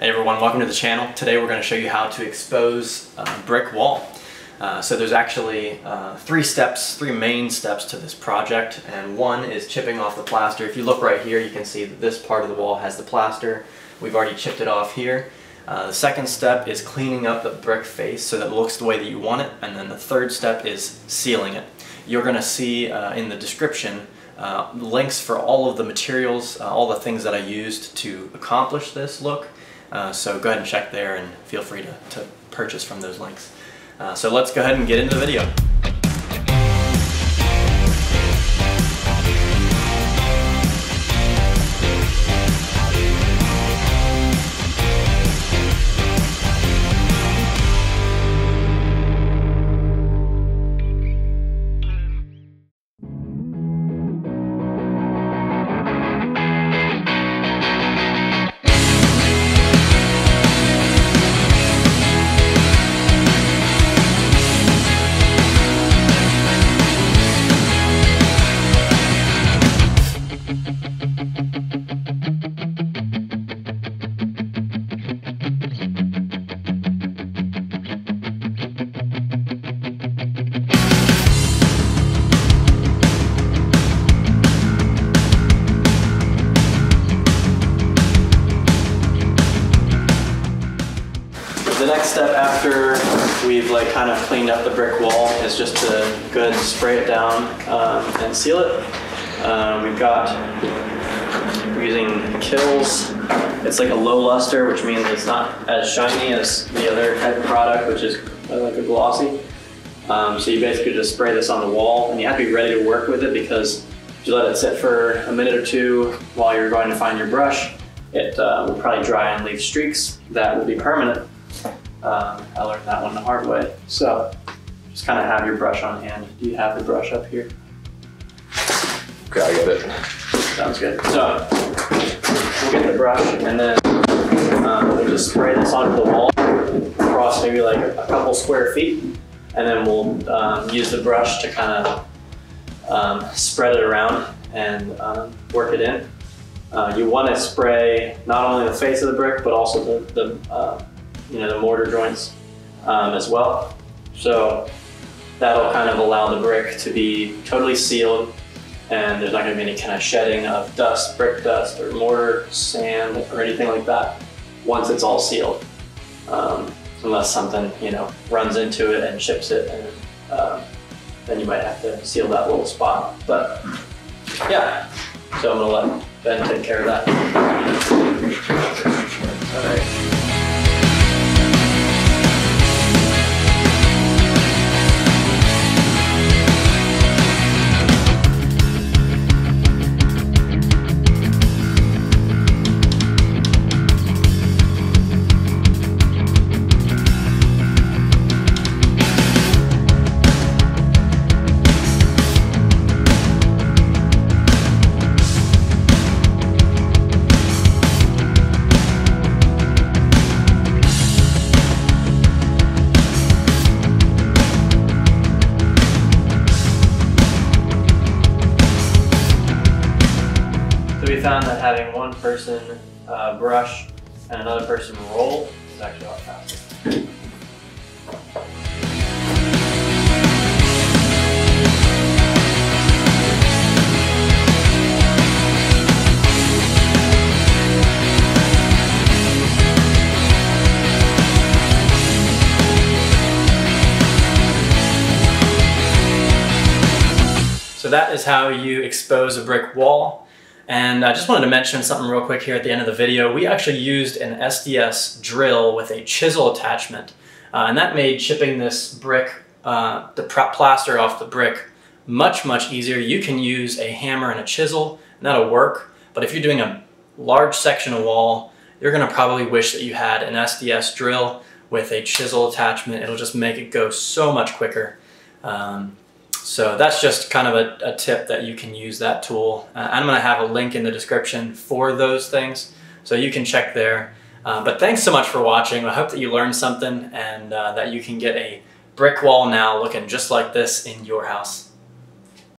Hey everyone, welcome to the channel. Today we're going to show you how to expose a brick wall. So there's actually three main steps to this project, and one is chipping off the plaster. If you look right here, you can see that this part of the wall has the plaster. We've already chipped it off here. The second step is cleaning up the brick face so that it looks the way that you want it, and then the third step is sealing it. You're going to see in the description links for all of the materials, all the things that I used to accomplish this look. So go ahead and check there and feel free to purchase from those links. So let's go ahead and get into the video. The next step after we've kind of cleaned up the brick wall is just to go ahead and spray it down and seal it. We're using Kills. It's like a low luster, which means it's not as shiny as the other type of product, which is like a glossy. So you basically just spray this on the wall, and you have to be ready to work with it, because if you let it sit for a minute or two while you're going to find your brush, it will probably dry and leave streaks that will be permanent. I learned that one the hard way. So just kind of have your brush on hand. Do you have the brush up here? Okay, I get it. Sounds good. So we'll get the brush, and then we'll just spray this onto the wall across maybe like a couple square feet, and then we'll use the brush to kind of spread it around and work it in. You want to spray not only the face of the brick, but also the mortar joints as well. So that'll kind of allow the brick to be totally sealed, and there's not going to be any kind of shedding of dust, brick dust, or mortar, sand, or anything like that once it's all sealed. Unless something, runs into it and chips it, and then you might have to seal that little spot. But yeah, so I'm going to let Ben take care of that. All right. We found that having one person brush and another person roll is actually a lot faster. So that is how you expose a brick wall. And I just wanted to mention something real quick here at the end of the video. We actually used an SDS drill with a chisel attachment, and that made chipping this brick, the plaster off the brick, much easier. You can use a hammer and a chisel, and that'll work. But if you're doing a large section of wall, you're going to probably wish that you had an SDS drill with a chisel attachment. It'll just make it go so much quicker. So that's just kind of a tip that you can use that tool. I'm going to have a link in the description for those things, so you can check there. But thanks so much for watching. I hope that you learned something, and that you can get a brick wall now looking just like this in your house.